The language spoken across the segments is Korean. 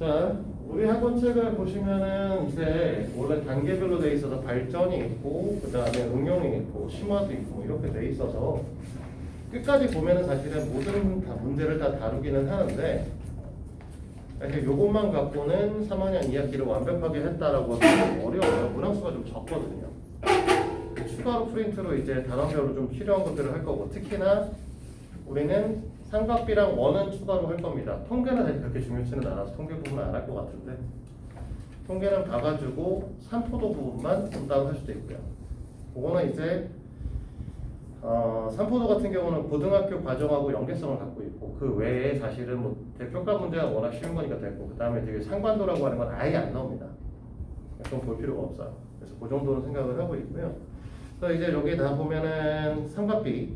자, 우리 학원책을 보시면은 이제 원래 단계별로 돼 있어서 발전이 있고 그 다음에 응용이 있고 심화도 있고 뭐 이렇게 돼 있어서 끝까지 보면은 사실은 모든 문제를 다 다루기는 하는데 사실 요것만 갖고는 3학년 2학기를 완벽하게 했다라고 하면 좀 어려워요. 문항수가 좀 적거든요. 추가로 프린트로 이제 단원별로 좀 필요한 것들을 할 거고 특히나 우리는 삼각비랑 원은 추가로 할 겁니다. 통계는 사실 그렇게 중요치는 않아서 통계 부분은 안 할 것 같은데 통계는 봐가지고 산포도 부분만 분담할 수도 있고요. 그거는 이제 산포도 같은 경우는 고등학교 과정하고 연계성을 갖고 있고 그 외에 사실은 뭐 대표과 문제가 워낙 쉬운 거니까 됐고 그 다음에 되게 상관도라고 하는 건 아예 안 나옵니다. 그건 볼 필요가 없어요. 그래서 그 정도는 생각을 하고 있고요. 그래서 이제 여기 다 보면은 삼각비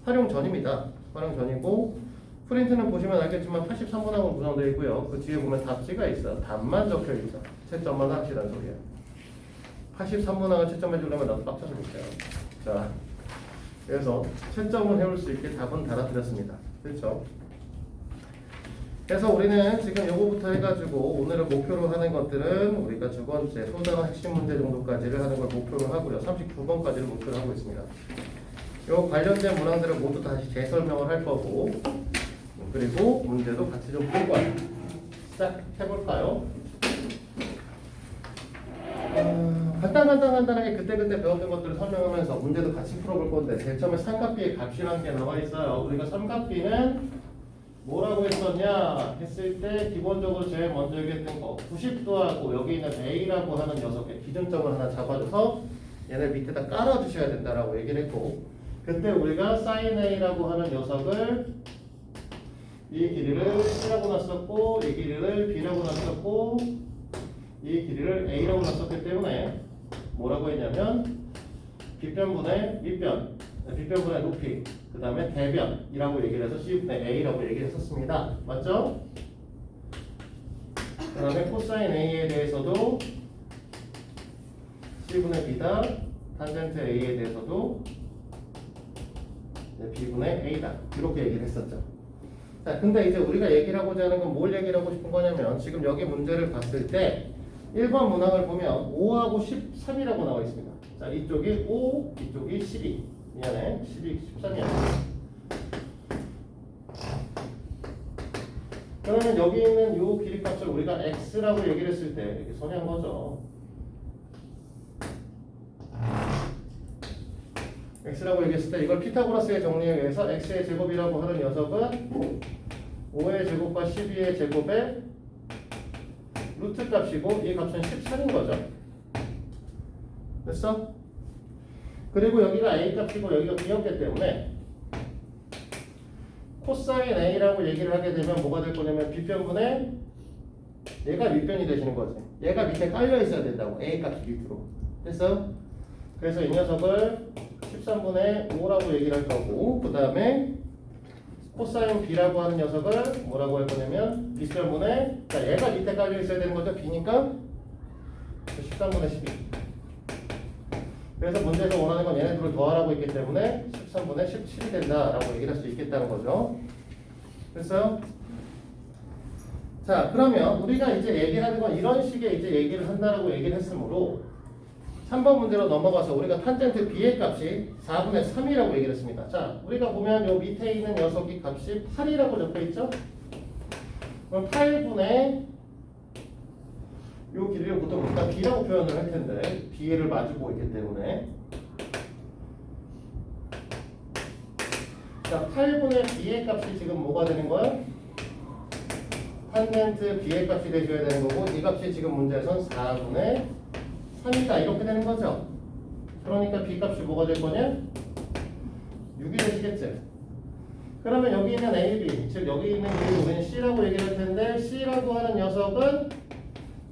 활용 전입니다. 활용 전이고 프린트는 보시면 알겠지만 83문항으로 구성되어 있고요. 그 뒤에 보면 답지가 있어요. 답만 적혀 있어. 채점만 합시다는 소리예요. 83문항을 채점해 주려면 나도 빡쳐서 못해요. 자, 그래서 채점을 해올 수 있게 답은 달아드렸습니다. 그렇죠? 그래서 우리는 지금 요거부터 해가지고 오늘을 목표로 하는 것들은 우리가 두 번째 소단어 핵심 문제 정도까지를 하는 걸 목표로 하고요. 39번까지를 목표로 하고 있습니다. 요 관련된 문항들을 모두 다시 재설명을 할 거고 그리고 문제도 같이 좀 풀고 시작해볼까요? 간단하게 그때그때 배웠던 것들을 설명하면서 문제도 같이 풀어볼 건데 제일 처음에 삼각비의 값이라는 게 나와 있어요. 우리가 삼각비는 뭐라고 했었냐 했을 때 기본적으로 제일 먼저 얘기했던 거 90도하고 여기 있는 A라고 하는 녀석의 기준점을 하나 잡아줘서 얘네 밑에다 깔아주셔야 된다라고 얘기를 했고 그때 우리가 sin A라고 하는 녀석을 이 길이를 C라고 놨었고 이 길이를 B라고 놨었고 이 길이를 A라고 놨었기 때문에 뭐라고 했냐면 빗변분의 밑변 빗변분의 높이 그 다음에 대변이라고 얘기를 해서 C분의 A라고 얘기를 했었습니다. 맞죠? 그 다음에 코사인 A에 대해서도 C분의 B다 탄젠트 A에 대해서도 B분의 A다 이렇게 얘기를 했었죠. 자, 근데 이제 우리가 얘기를 하고자 하는 건 뭘 얘기를 하고 싶은 거냐면 지금 여기 문제를 봤을 때 1번 문항을 보면 5하고 13이라고 나와 있습니다. 자, 이쪽이 5, 이쪽이 12. 미안해. 12, 13이야. 그러면 여기 있는 이 길이값을 우리가 x라고 얘기를 했을 때 이렇게 선회한 거죠. x라고 얘기했을 때 이걸 피타고라스의 정리에 의해서 x의 제곱이라고 하는 녀석은 5의 제곱과 12의 제곱의 루트 값이고 이 값은 13인 거죠. 됐어? 그리고 여기가 a 값이고 여기가 b였기 때문에 코사인 a라고 얘기를 하게 되면 뭐가 될 거냐면 빗변분의 얘가 밑변이 되시는 거지. 얘가 밑에 깔려 있어야 된다고. a 값이 밑으로. 됐어? 그래서 이 녀석을 13분의 5라고 얘기를 할 거고 그 다음에 코사인 b라고 하는 녀석을 뭐라고 할 거냐면 빗변분의 자 얘가 밑에 깔려 있어야 되는 거죠. b니까 13분의 12 그래서 문제에서 원하는 건 얘네 둘을 더하라고 했기 때문에 13분의 17이 된다라고 얘기를 할 수 있겠다는 거죠. 됐어요? 자 그러면 우리가 이제 얘기를 하는 건 이런 식의 이제 얘기를 한다라고 얘기를 했으므로 3번 문제로 넘어가서 우리가 탄젠트 b의 값이 4분의 3이라고 얘기를 했습니다. 자, 우리가 보면 요 밑에 있는 녀석이 값이 8이라고 적혀 있죠? 그럼 8분의 요 길이를 보통 우리가 b라고 표현을 할 텐데 b를 마주보고 있기 때문에 자, 8분의 b의 값이 지금 뭐가 되는 거야? 탄젠트 b의 값이 되셔야 되는 거고 이 값이 지금 문제에선 4분의 3이다 이렇게 되는 거죠. 그러니까 b값이 뭐가 될 거냐? 6이 되시겠지. 그러면 여기 있는 AB, 즉 여기 있는 길이 우리는 C라고 얘기를 할 텐데 C라고 하는 녀석은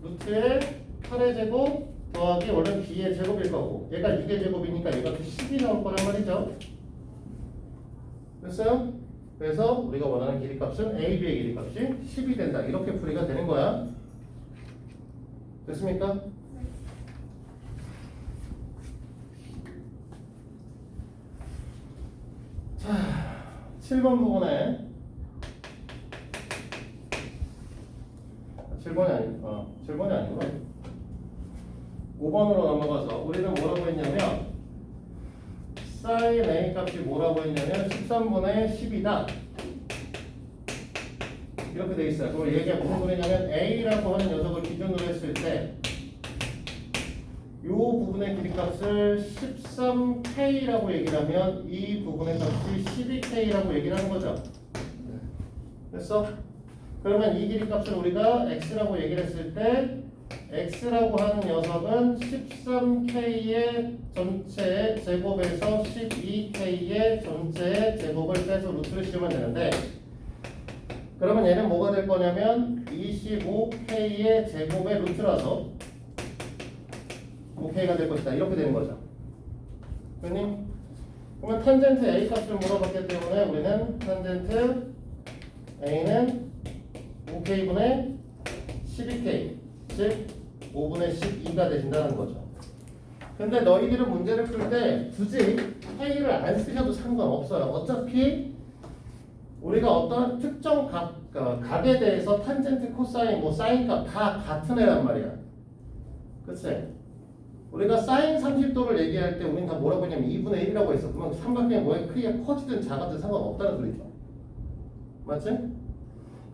루트의 8의 제곱 더하기 원래는 B의 제곱일 거고 얘가 6의 제곱이니까 얘가 10이 나올 거란 말이죠. 됐어요? 그래서 우리가 원하는 길이값은 AB의 길이값이 10이 된다. 이렇게 풀이가 되는 거야. 됐습니까? 자, 7번 부분에 7번이 아니고 7번이 아니고 5번으로 넘어가서 우리는 뭐라고 했냐면 sin A 값이 뭐라고 했냐면 13분의 10이다 이렇게 돼 있어요. 그걸 얘기가 무슨 소리냐면 A라고 하는 녀석을 기준으로 했을 때 이 부분의 길이값을 13K라고 얘기를 하면 이 부분의 값이 12K라고 얘기를 하는 거죠. 됐어? 그러면 이 길이값을 우리가 X라고 얘기를 했을 때 X라고 하는 녀석은 13K의 전체의 제곱에서 12K의 전체의 제곱을 빼서 루트를 씌우면 되는데 그러면 얘는 뭐가 될 거냐면 25K의 제곱의 루트라서 5K가 될 것이다. 이렇게 되는 거죠. 그러니 그러면 탄젠트 A 값을 물어봤기 때문에 우리는 탄젠트 A는 5K분의 12K 즉 5분의 12가 되신다는 거죠. 근데 너희들은 문제를 풀 때 굳이 K를 안 쓰셔도 상관없어요. 어차피 우리가 어떤 특정 각에 대해서 탄젠트, 코사인, 뭐 사인값 다 같은 애란 말이야. 그치? 우리가 사인 30도를 얘기할 때 우리는 다 뭐라고 했냐면 2분의 1이라고 했어. 그러면 삼각형의 모양이 크기가 커지든 작아든 상관없다는 소리죠. 맞지?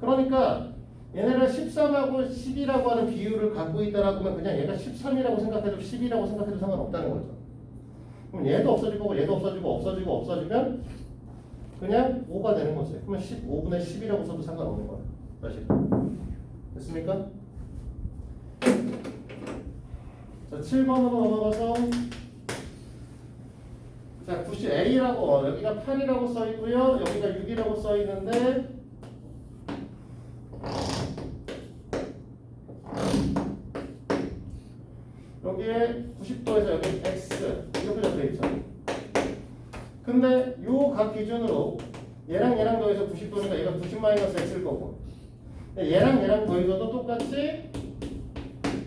그러니까 얘네를 13하고 10이라고 하는 비율을 갖고 있다라고 하면 그냥 얘가 13이라고 생각해도 10이라고 생각해도 상관없다는 거죠. 그럼 얘도 없어질 거고 얘도 없어지고 없어지면 그냥 5가 되는 거지. 그러면 15분의 10이라고 써도 상관없는 거야. 사실. 됐습니까? 자, 7번으로 넘어가서 자, 90A라고 여기가 8이라고 써 있고요. 여기가 6이라고 써 있는데 여기에 90도에서 여기 X 이렇게 적혀 있죠. 근데 요 각 기준으로 얘랑 더해서 90도니까 얘가 90 마이너스 X일 거고 얘랑 더해서도 똑같이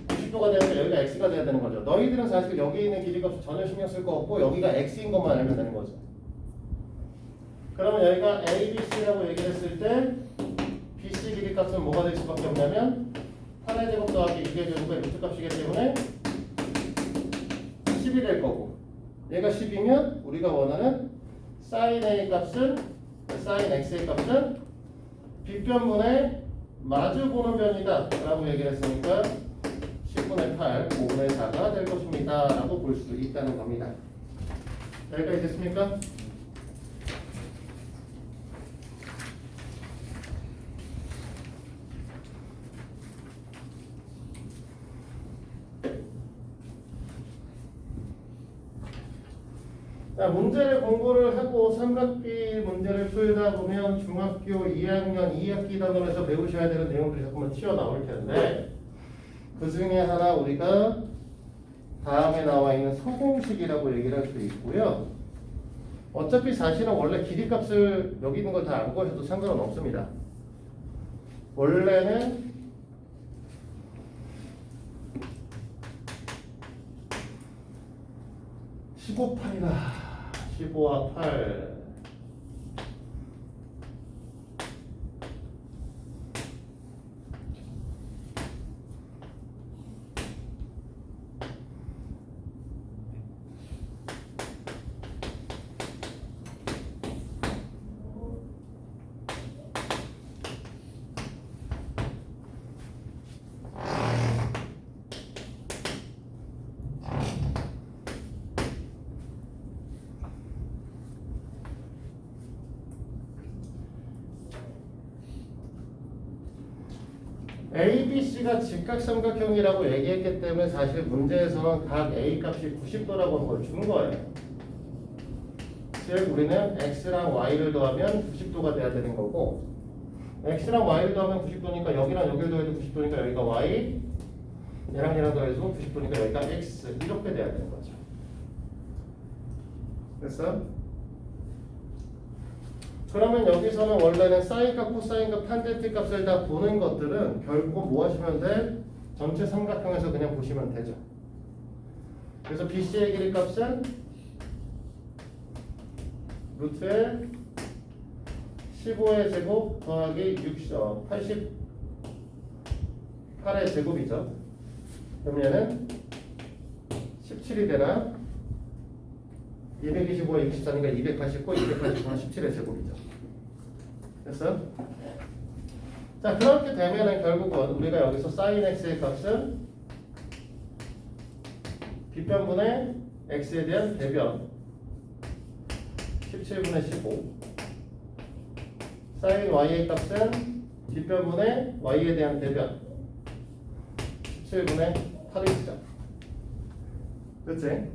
90도가 되는데 여기가 X가 돼야 되는 거죠. 너희들은 사실 여기 있는 길이값 전혀 신경 쓸 거 없고 여기가 X인 것만 알면 되는 거죠. 그러면 여기가 A, B, C라고 얘기를 했을 때 BC 길이값은 뭐가 될 수밖에 없냐면 8의 제곱 더하기 6의 제곱의 루트값이기 때문에 10이 될 거고 얘가 10이면 우리가 원하는 sin A 값은 sin X의 값은 빗변분의 마주보는 변이다 라고 얘기를 했으니까 10분의 8, 5분의 4가 될 것입니다 라고 볼 수 있다는 겁니다. 여기까지 됐습니까? 자, 문제를 공부를 하고 삼각비 문제를 풀다 보면 중학교 2학년 2학기 단원에서 배우셔야 되는 내용들이 자꾸만 튀어나올 텐데 그 중에 하나 우리가 다음에 나와 있는 서공식이라고 얘기를 할 수 있고요. 어차피 사실은 원래 길이값을 여기 있는 걸 다 안 구하셔도 상관은 없습니다. 원래는 15파이다. 15와 8 ABC가 직각삼각형이라고 얘기했기 때문에 사실 문제에서는 각 A 값이 90도라고 한 걸 준 거예요. 즉 우리는 X랑 Y를 더하면 90도가 돼야 되는 거고 X랑 Y를 더하면 90도니까 여기랑 여기를 더해도 90도니까 여기가 Y 얘랑 더해도 90도니까 여기가 X 이렇게 돼야 되는 거죠. 됐어? 그러면 여기서는 원래는 사인값, 코사인값, 탄젠트 값을 다 보는 것들은 결국 뭐 하시면 돼? 전체 삼각형에서 그냥 보시면 되죠. 그래서 BC의 길이 값은 루트에 15의 제곱 더하기 80 8의 제곱이죠. 그럼 얘는 17이 되나? 225에 64니까 289, 289는 17의 제곱이죠. 됐어? 자, 그렇게 되면은 결국은 우리가 여기서 sin x의 값은 빗변분의 x에 대한 대변 17분의 15 sin y의 값은 뒷변분의 y에 대한 대변 17분의 8이죠. 그치?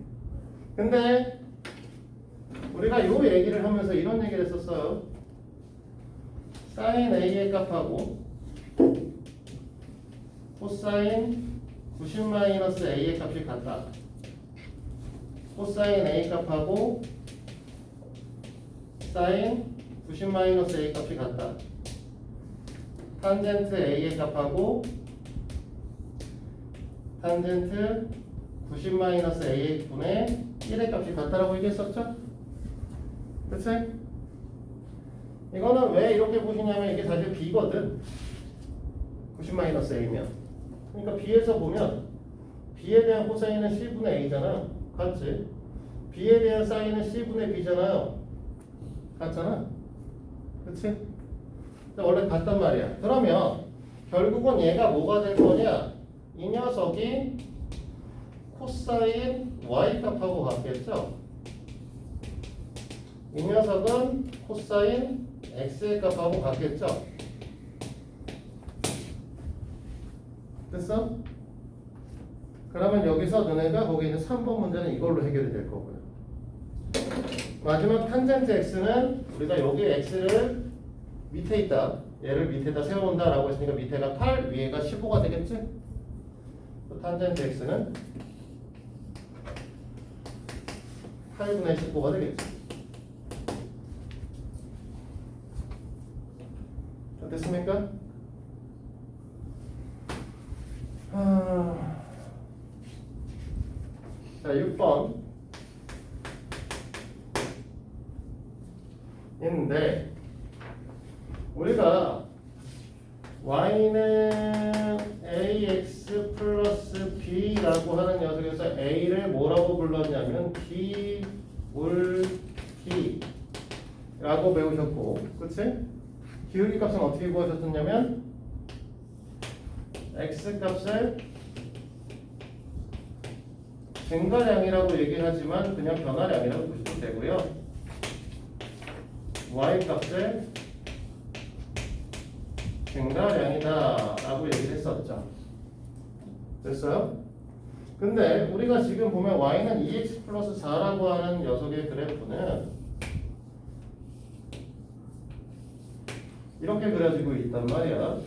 근데 우리가 요 얘기를 하면서 이런 얘기를 했었어요. sin a의 값하고 코사인 90-a의 값이 같다. 코사인 a 값하고 사인 90-a 값이 같다. 탄젠트 a의 값하고 탄젠트 90-a 분의 1의 값이 같다라고 얘기했었죠? 그치? 이거는 왜 이렇게 보시냐면 이게 사실 b거든. 90-a면. 그러니까 b에서 보면 b에 대한 코사인은 c분의 a잖아. 같지? b에 대한 사인은 c분의 b잖아요. 같잖아. 그치? 원래 같단 말이야. 그러면 결국은 얘가 뭐가 될 거냐? 이 녀석이 코사인 y 값하고 같겠죠? 이 녀석은 코사인 x의 값하고 같겠죠? 됐어? 그러면 여기서 너네가 거기 있는 3번 문제는 이걸로 해결이 될 거고요. 마지막 탄젠트 x는 우리가 여기 x를 밑에 있다. 얘를 밑에다 세워온다 라고 했으니까 밑에가 8, 위에가 15가 되겠지? 탄젠트 x는 8분의 15가 되겠지. 됐습니까? 자, 6번 인데 우리가 y는 ax 플러스 b라고 하는 녀석에서 a를 뭐라고 불렀냐면 b 울 t라고 배우셨고, 그치? 기울기 값은 어떻게 구하셨었냐면 x 값을 증가량이라고 얘기하지만 그냥 변화량이라고 보시면 되고요. y 값을 증가량이다 라고 얘기를 했었죠. 됐어요? 근데 우리가 지금 보면 y는 2x 플러스 4라고 하는 녀석의 그래프는 이렇게 그려지고 있단 말이야.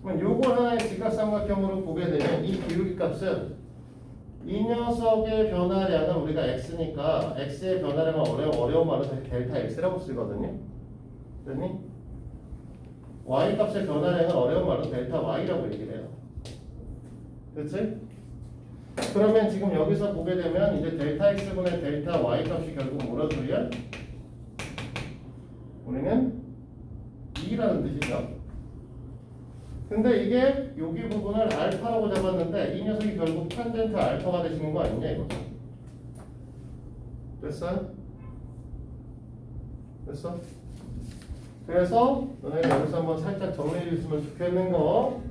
그럼 요걸 하나의 직각삼각형으로 보게 되면 이 기울기 값은 이 녀석의 변화량은 우리가 x니까 x의 변화량을 어려운 말로 델타 x라고 쓰거든요. 그러니 y 값의 변화량은 어려운 말로 델타 y라고 얘기를 해요. 그렇지? 그러면 지금 여기서 보게 되면 이제 델타 x분의 델타 y 값이 결국 뭐라 소리야? 우리는 2라는 뜻이죠. 근데 이게 여기 부분을 알파라고 잡았는데 이 녀석이 결국 탄젠트 알파가 되시는 거 아니냐 이거. 됐어? 됐어? 그래서 너네 여기서 한번 살짝 정리해 줬으면 좋겠는 거,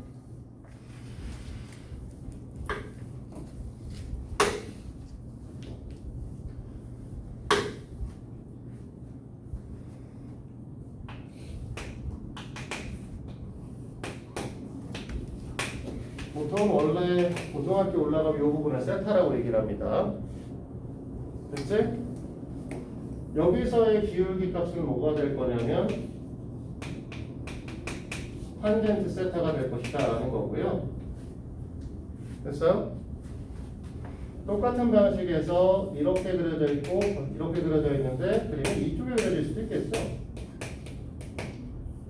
보통 원래 고등학교 올라가면 이 부분을 세타라고 얘기를 합니다. 됐지? 여기서의 기울기 값은 뭐가 될 거냐면 탄젠트 세타가 될 것이다 라는 거고요. 됐어요? 똑같은 방식에서 이렇게 그려져 있고 이렇게 그려져 있는데 그림이 이쪽에 그려질 수도 있겠죠.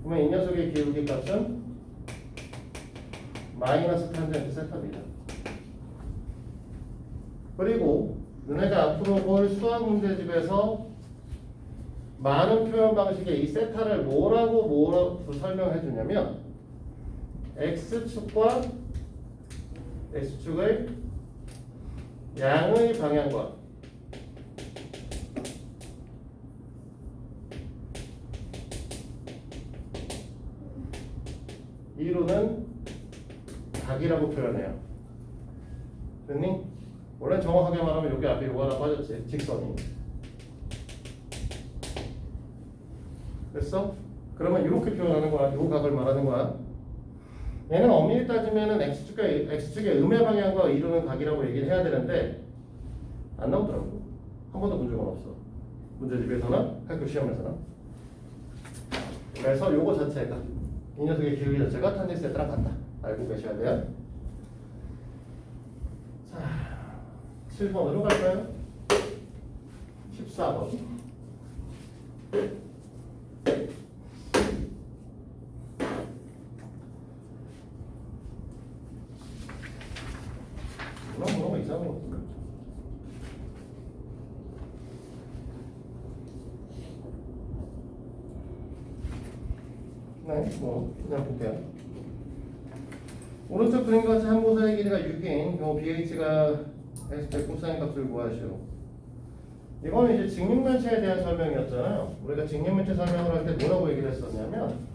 그러면 이 녀석의 기울기 값은 마이너스 탄젠트 세타입니다. 그리고 너네가 앞으로 볼 수학 문제집에서 많은 표현 방식의 이 세타를 뭐라고 설명해 주냐면 x축과 x축의 양의 방향과 이루는 각이라고 표현해요. 됐니? 원래 정확하게 말하면 여기 앞에 요거 하나 빠졌지. 직선이. 됐어? 그러면 이렇게 표현하는 거야. 요 각을 말하는 거야. 얘는 엄밀히 따지면은 x축의 음의 방향과 이루는 각이라고 얘기를 해야 되는데 안 나오더라고. 한 번도 본 적은 없어. 문제집에서나 학교 시험에서나. 그래서 요거 자체가 이 녀석의 기울기 자체가 탄젠 세타랑 같다. 알고 계셔야 돼요. 자, 7번으로 갈까요? 14번. 뭐가 이상한 거 없을까? 네, 그냥 볼게요. 오른쪽 그림과 같이 항고사의 길이가 6인 경우 BH가 x100 값을 구하시오. 이거는 이제 직육면체에 대한 설명이었잖아요. 우리가 직육면체 설명을 할 때 뭐라고 얘기를 했었냐면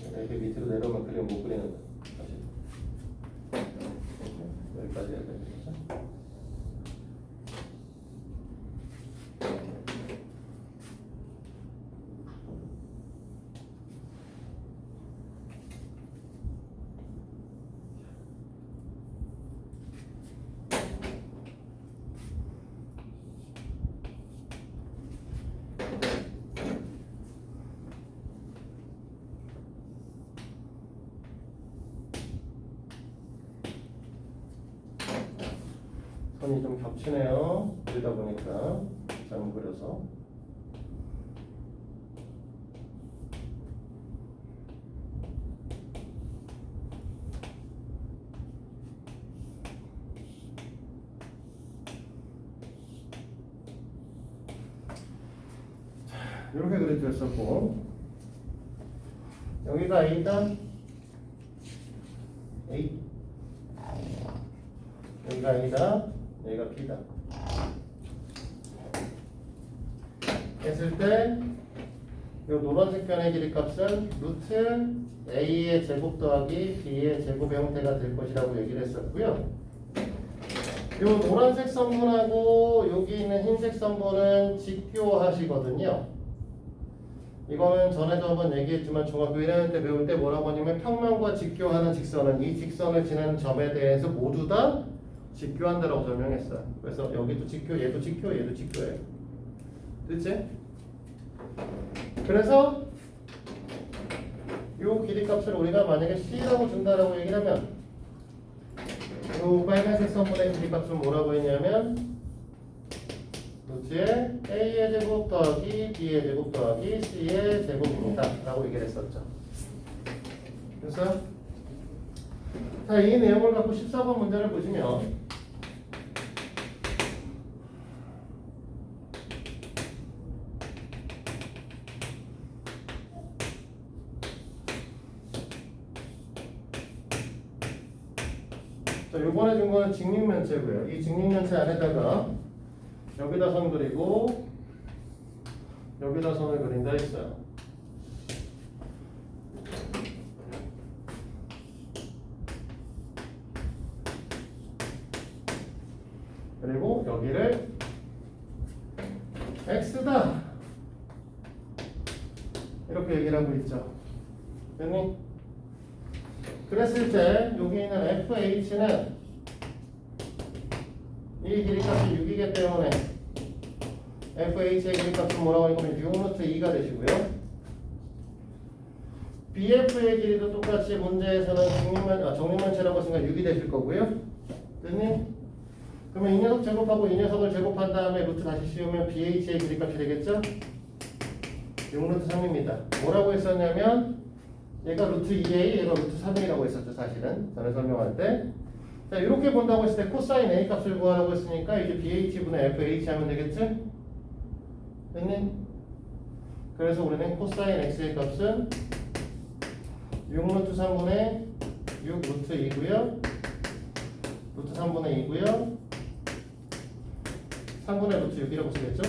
이렇게 밑으로 내려오면 그림 못 그리는 거야. 다시 여기까지 해야 되겠죠? 선이 좀 겹치네요. 그러다 보니까 잘못 그려서. 자, 이렇게 그려졌었고 여기가 A다. A. 여기가 A다. 여기가 B다. 했을 때 이 노란색 변의 길이 값은 루트 A의 제곱 더하기 B의 제곱의 형태가 될 것이라고 얘기를 했었고요. 이 노란색 선분하고 여기 있는 흰색 선분은 직교하시거든요. 이거는 전에도 한번 얘기했지만 중학교 1학년 때 배울 때 뭐라고 하냐면 평면과 직교하는 직선은 이 직선을 지나는 점에 대해서 모두 다 직교한다라고 설명했어요. 그래서 여기도 직교, 얘도 직교, 얘도 직교예요. 됐지? 그래서 요 길이 값을 우리가 만약에 C라고 준다라고 얘기를 하면 요 빨간색 선분의 길이 값은 뭐라고 했냐면 루트에 A의 제곱 더하기 B의 제곱 더하기 C의 제곱입니다 라고 얘기를 했었죠. 그래서 자, 이 내용을 갖고 14번 문제를 보시면 자, 요번에 준 거는 직육면체고요. 이 직육면체 안에다가 여기다 선 그리고 여기다 선을 그린다 했어요. 그리고 여기를 x다 이렇게 얘기를 하고 있죠. 됐니? 그랬을 때 여기 있는 FH는 이 길이값이 6이기 때문에 FH의 길이값은 뭐라고 하냐면 6루트 2가 되시고요. BF의 길이도 똑같이 문제에서는 정육면체라고 했으니까 6이 되실 거고요. 됐니? 그러면 이 녀석 제곱하고 이 녀석을 제곱한 다음에 루트 다시 씌우면 BH의 길이값이 되겠죠? 6루트 3입니다. 뭐라고 했었냐면 얘가 루트 2a, 얘가 루트 3a라고 했었죠, 사실은. 전에 설명할 때. 자, 이렇게 본다고 했을 때 코사인 a 값을 구하라고 했으니까 이제 bh분의 fh 하면 되겠지? 됐니? 그래서 우리는 코사인 x의 값은 6 루트 3분의 6 루트 2고요. 루트 3분의 2고요. 3분의 루트 6이라고 쓰겠죠?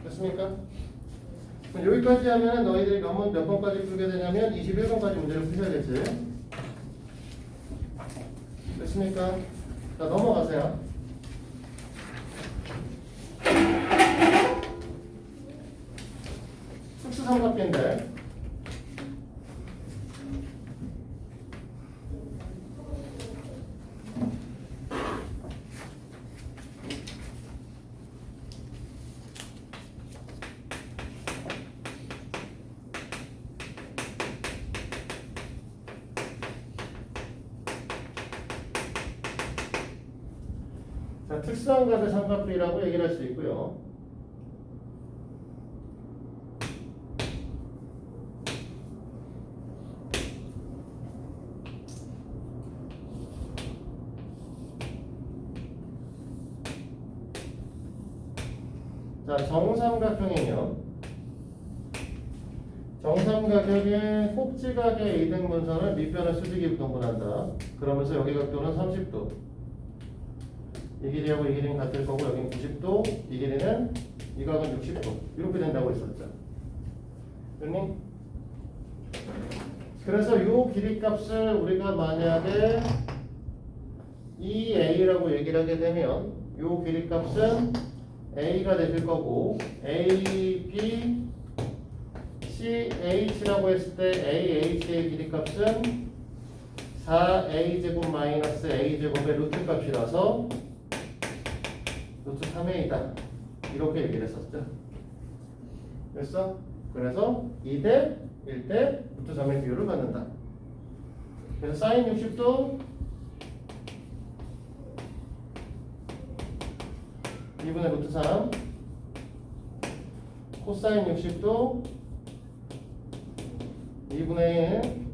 됐습니까? 그럼 여기까지 하면 너희들이 몇 번까지 풀게 되냐면 21번까지 문제를 푸셔야겠지? 됐습니까? 자, 넘어가세요. 특수삼각비인데 자, 특수한 값의 삼각비라고 얘기를 할 수 있고요. 자, 정삼각형이면 정삼각형의 꼭지각의 이등분선을 밑변을 수직이 동분한다. 그러면서 여기 각도는 30도. 이 길이하고 이 길이는 같을 거고 여기는 90도, 이 길이는 이 각은 60도. 이렇게 된다고 했었죠. 됐니? 그래서 이 길이 값을 우리가 만약에 EA라고 얘기를 하게 되면 이 길이 값은 A가 되실 거고 A, B, C, H라고 했을 때 AH의 길이 값은 4A제곱 마이너스 A제곱의 루트 값이라서 루트 3A다. 이렇게 얘기를 했었죠. 됐어? 그래서 2대 1대 루트 3의 비율을 갖는다. 그래서 사인 60도 2분의 루트 3 코사인 60도 2분의 1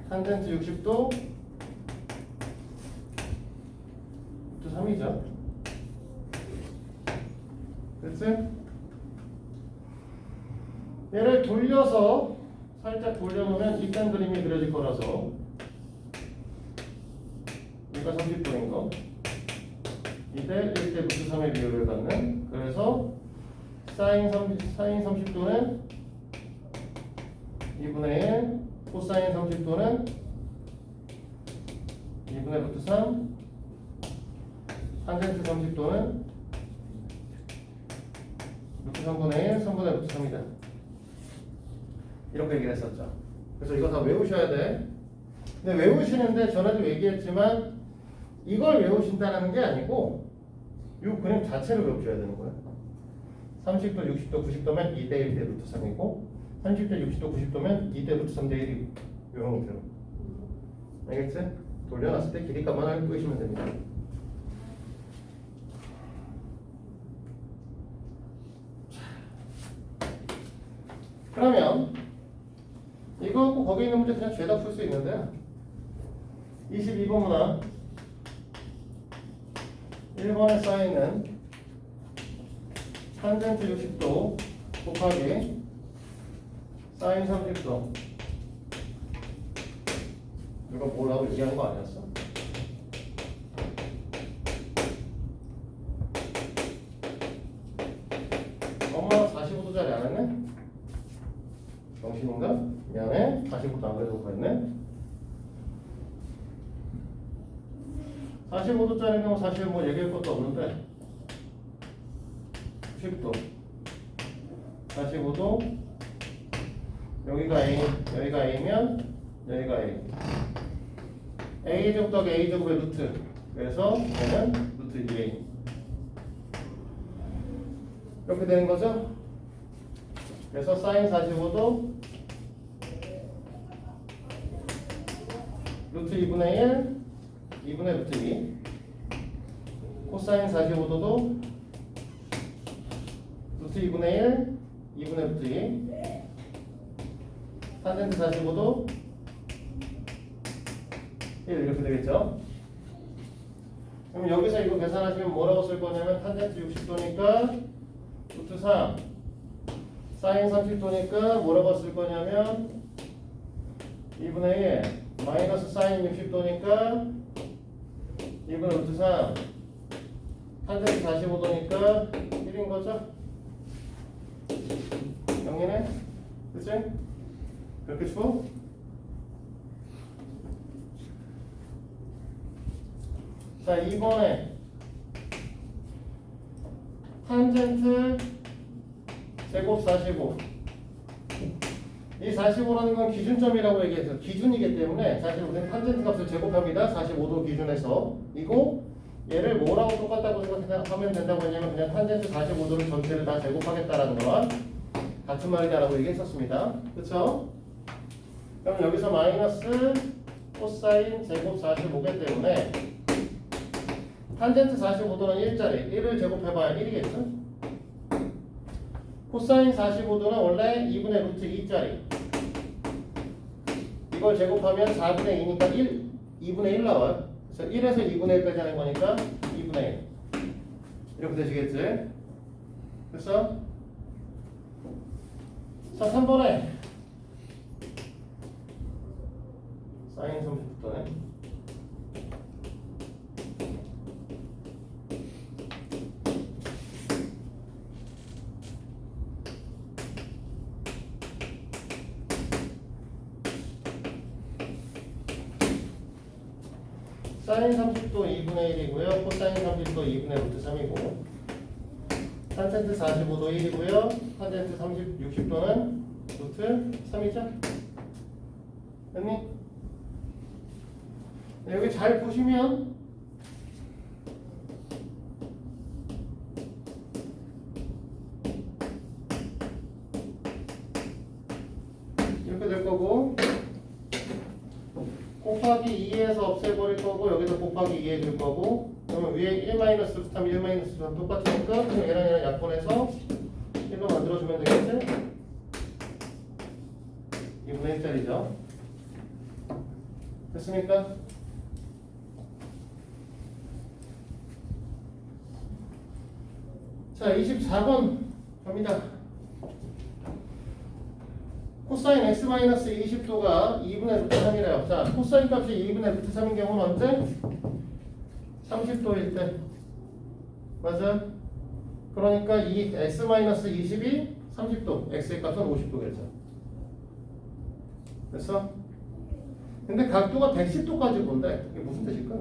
탄젠트 60도 루트 3이죠. 그치? 얘를 돌려서 살짝 돌려놓으면 이딴 그림이 그려질 거라서 얘가 30도인 거 2대 1대 루트 3의 비율을 갖는. 그래서 사인 30도는 2분의 1 코사인 30도는 2분의 루트 3 탄젠트 30도는 루트 3분의 1 3분의 루트 3이다. 이렇게 얘기를 했었죠. 그래서 이거 다 외우셔야 돼. 근데 외우시는데 전에도 얘기했지만 이걸 외우신다는 게 아니고 이 그림 자체를 외우셔야 되는 거예요. 30도, 60도, 90도면 2대 1대 루트 3이고 30도, 60도, 90도면 2대 루트 3대 1이 이 형태로. 알겠지? 돌려놨을 때 길이값만 알고 계시면 됩니다. 그러면 이거 갖고 거기 있는 문제 그냥 죄다 풀 수 있는데요. 22번 문항 1번에 쌓이는 탄젠트 60도 곱하기 사인 30도. 이거 뭐라고 얘기한 거 아니었어? 엄마 45도짜리 안 했네? 정신인가? 미안해. 45도 안 그래도 했네. 45도짜리는 사실 뭐 얘기할 것도 없는데 10도 45도 여기가 A, 여기가 A면 여기가 A A제곱 더하기 A제곱의 루트. 그래서 얘는 루트 2A 이렇게 되는 거죠. 그래서 사인 45도 루트 2분의 1 2분의 루트 2 코사인 45도도 루트 2분의 1 2분의 루트 2. 탄젠트 45도 1 이렇게 되겠죠. 그럼 여기서 이거 계산하시면 뭐라고 쓸 거냐면 탄젠트 60도니까 루트 3 사인 30도니까 뭐라고 쓸 거냐면 2분의 1 마이너스 사인 60도니까 2분의 루트 3 탄젠트 45도니까 1인 거죠? 0이네? 그치? 그렇게 줘? 자, 이번에 탄젠트 제곱 45. 이 45라는 건 기준점이라고 얘기해서 기준이기 때문에 사실 우리는 탄젠트 값을 제곱합니다. 45도 기준에서. 이거 얘를 뭐라고 똑같다고 생각하면 된다고 했냐면 그냥 탄젠트 45도를 전체를 다 제곱하겠다라는 건 같은 말이다라고 얘기했었습니다. 그쵸? 그럼 여기서 마이너스 코사인 제곱 45기 때문에 탄젠트 45도는 1짜리 1을 제곱해봐야 1이겠죠? 코사인 45도는 원래 2분의 루트 2짜리 이걸 제곱하면 4분의 2니까 1, 2분의 1 나와요. 그래서 1에서 2분의 1까지 하는 거니까 2분의 1 이렇게 되시겠지? 그래서 자 3번에 사인 30도네. 사인 30도 2분의 1이고요. 코사인 30도 2분의 루트 3이고 탄젠트 45도 1이고요. 탄젠트 60도는 루트 3이죠? 됐니? 여기 잘 보시면 이렇게 될 거고 곱하기 2에서 없애버릴 거고 여기서 곱하기 2 해줄 거고 그러면 위에 1-루트 3, 1-루트 3 똑같으니까 그냥 얘랑 약분해서 1로 만들어주면 되겠지? 2분의 1짜리죠. 됐습니까? 자, 24번 갑니다. 코사인 x-20도가 2분의 루트 3이래요. 자, 코사인 값이 2분의 루트 3인 경우는 언제? 30도일 때. 맞아? 그러니까 이 x-20이 30도, x의 값은 50도겠죠. 됐어? 근데 각도가 110도까지 본대. 이게 무슨 뜻일까?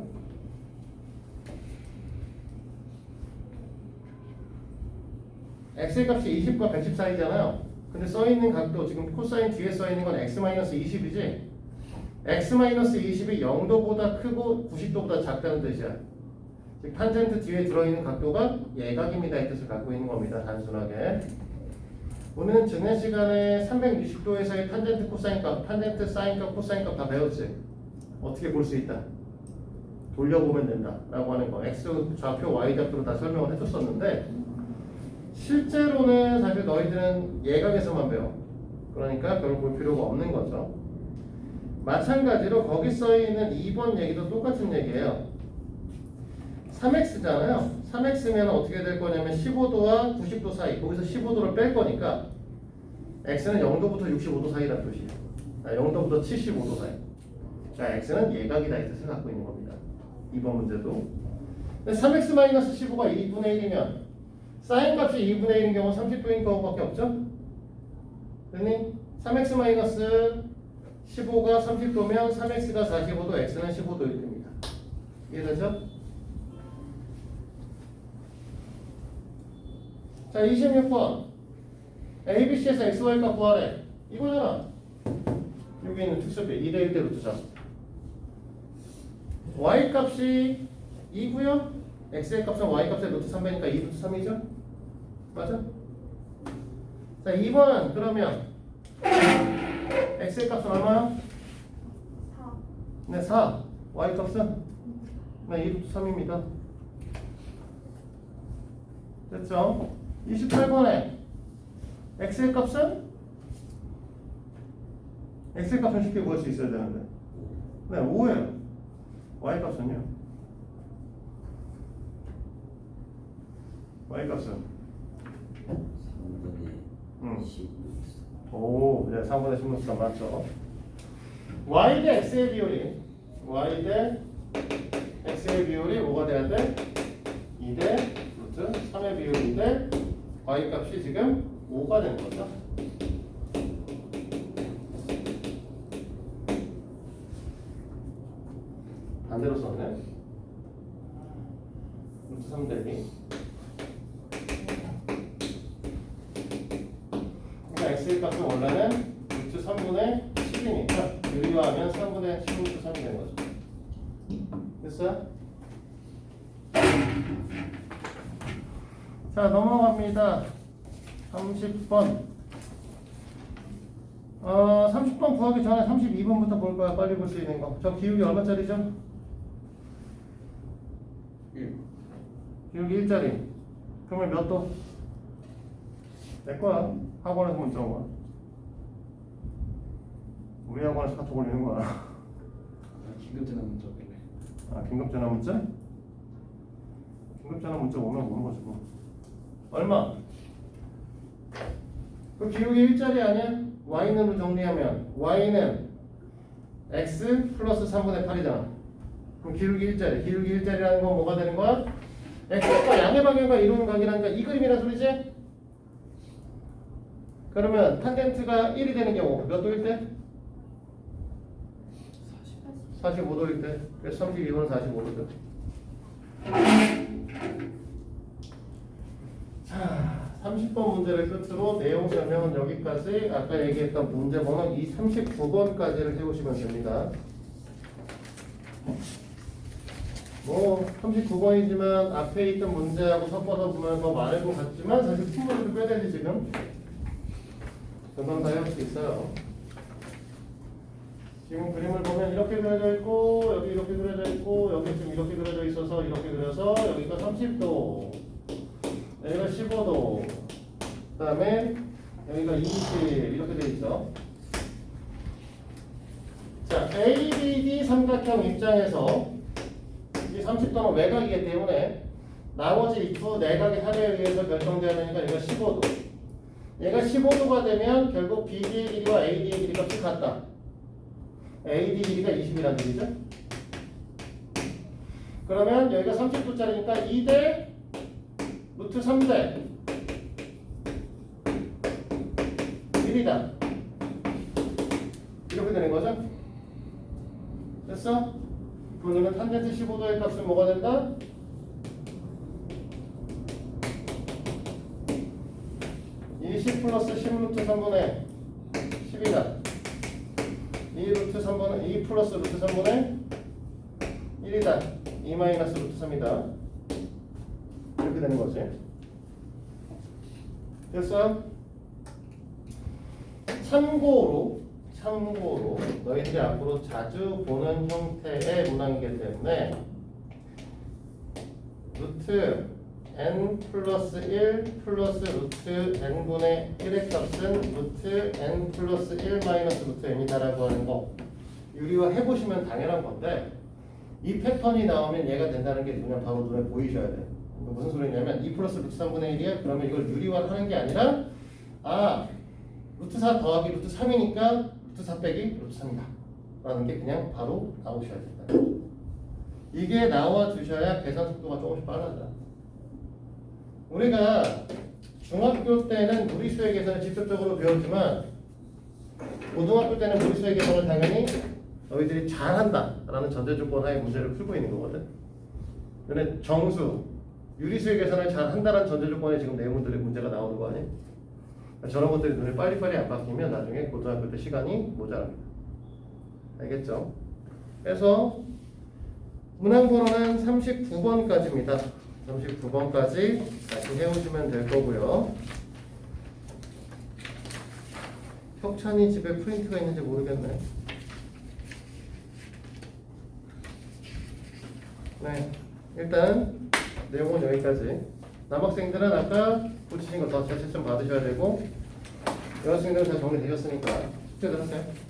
x의 값이 20과 110 사이잖아요. 근데 써있는 각도, 지금 코사인 뒤에 써있는 건 x-20이지? x-20이 0도보다 크고 90도보다 작다는 뜻이야. 즉 탄젠트 뒤에 들어있는 각도가 예각입니다. 이 뜻을 갖고 있는 겁니다. 단순하게. 오늘은 지난 시간에 360도에서의 탄젠트 코사인 값, 탄젠트 사인 값, 코사인 값 다 배웠지? 어떻게 볼 수 있다? 돌려보면 된다 라고 하는 거. x 좌표, y 좌표로 다 설명을 해줬었는데 실제로는 사실 너희들은 예각에서만 배워. 그러니까 별로 볼 필요가 없는 거죠. 마찬가지로 거기 써있는 2번 얘기도 똑같은 얘기예요. 3x잖아요. 3x면 어떻게 될 거냐면 15도와 90도 사이. 거기서 15도를 뺄 거니까 x는 0도부터 65도 사이라는 뜻이에요. 0도부터 75도 사이. 자, x는 예각이다 이 뜻을 갖고 있는 겁니다. 2번 문제도. 3x-15가 2분의 1이면 사인 값이 2분의 1인 경우 30도인 경우밖에 없죠? 됐니? 3x-15가 30도면 3x가 45도, x는 15도일 겁니다. 이해되죠? 자, 26번 ABC에서 XY 값 구하래. 이거잖아. 여기 있는 특수비 2대 1대로 두자. Y 값이 2고요. X의 값은 Y 값의 루트 3배니까 2 루트 3이죠? 맞아? 자, 2번 그러면 X의 값은 얼마야? 4. 네, 4. Y 값은? 네, 2 루트 3입니다. 됐죠? 28번에 x의 값은? x의 값은 쉽게 구할 수 있어야 되는데. 네, 5예요. y 값은요? y 값은? 3분의 10. 오, 네, 3분의 16 맞죠? y 대 x의 비율이 y 대 x의 비율이 뭐가 돼야 돼? 2대 루트 3의 비율인데 y 값이 지금 5가 된 거죠. 반대로 썼네. 루트 3 대비. 그러니까 x의 값은 원래는 루트 3분의 10이니까 유리화하면 3분의 10루트 3이 되는 거죠. 됐어요? 자, 넘어갑니다. 30번. 30번 구하기 전에 32번부터 볼 거야. 빨리 볼 수 있는 거. 저 기울기 얼마짜리죠? 1. 기울기 1짜리. 그러면 몇 도? 내 거야. 학원에서 문자 온 거야. 우리 학원에서 카톡 올리는 거야. 긴급전화 문자 오길래. 아, 긴급전화 문자? 긴급전화 문자 오면 오는 거지 뭐. 얼마? 그 기울기 1짜리 아니야? y는로 정리하면 y는 x 플러스 3분의 8이잖아. 그럼 기울기 1짜리. 기울기 1짜리라는 건 뭐가 되는 거야? x가 양의 방향과 이루는 각이라니까 이 그림이란 소리지? 그러면 탄젠트가 1이 되는 경우 몇 도일 때? 45도일 때. 그래서 32도는 45도죠. 자, 30번 문제를 끝으로 내용 설명은 여기까지. 아까 얘기했던 문제 번호 이 39번까지를 해오시면 됩니다. 뭐 39번이지만 앞에 있던 문제하고 섞어서 보면 더 많을 것 같지만 사실 풀문제도 꽤 되지 지금. 금방 다 해볼 수 있어요. 지금 그림을 보면 이렇게 그려져 있고 여기 이렇게 그려져 있고 여기 지금 이렇게 그려져 있어서 이렇게 그려서 여기가 30도, 여기가 15도, 그 다음에 여기가 20 이렇게 돼 있죠. 자, ABD 삼각형 입장에서 이 30도는 외곽이기 때문에 나머지 이 두 내각의 합에 의해서 결정되어야 되니까 여기가 15도. 얘가 15도가 되면 결국 BD의 길이와 AD의 길이가 값이 같다. AD 길이가 20이라는 얘기죠. 그러면 여기가 30도짜리니까 2대 루트 3대 1이다. 이렇게 되는 거죠. 됐어? 그러면 탄젠트 15도의 값은 뭐가 된다? 20 플러스 10 루트 3분의 10이다. 2 루트 3분의 2 플러스 루트 3분의 1이다. 2 마이너스 루트 3이다. 이렇게 되는 거지. 됐어요? 참고로 너희들이 앞으로 자주 보는 형태의 문항이기 때문에 루트 n 플러스 1 플러스 루트 n분의 1의 값은 루트 n 플러스 1 마이너스 루트 n이다라고 하는 거 유리화 해보시면 당연한 건데 이 패턴이 나오면 얘가 된다는 게 그냥 바로 눈에 보이셔야 돼. 무슨 소리냐면 2 플러스 루트 3분의 1이야? 그러면 이걸 유리화를 하는 게 아니라 루트 4 더하기 루트 3이니까 루트 4 빼기 루트 3이다 라는 게 그냥 바로 나오셔야 된다. 이게 나와 주셔야 계산 속도가 조금씩 빨라져. 우리가 중학교 때는 무리수의 계산을 직접적으로 배웠지만 고등학교 때는 무리수의 계산을 당연히 너희들이 잘한다 라는 전제조건 하에 문제를 풀고 있는 거거든. 근데 정수, 유리수의 계산을 잘한다라는 전제조건에 지금 내용들이 문제가 나오는 거 아니야? 저런 것들이 눈에 빨리빨리 안 바뀌면 나중에 고등학교 때 시간이 모자랍니다. 알겠죠? 그래서 문항번호는 39번까지입니다. 39번까지 다시 해오시면 될 거고요. 혁찬이 집에 프린트가 있는지 모르겠네. 네, 일단 내용은 여기까지. 남학생들은 아까 붙이신 거 더 제시점 받으셔야 되고 여러분들 다 정리되셨으니까 숙제들 하세요.